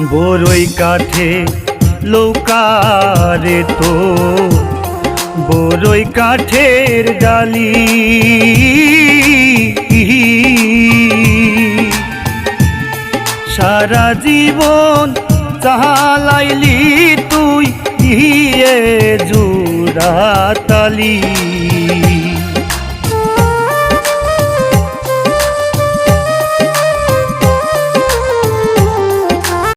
বড়ই কাঠে লৌকারে তো বড়ই কাঠের ডালি সারা জীবন চালাইলি তুই দিয়ে জোড়া তালি।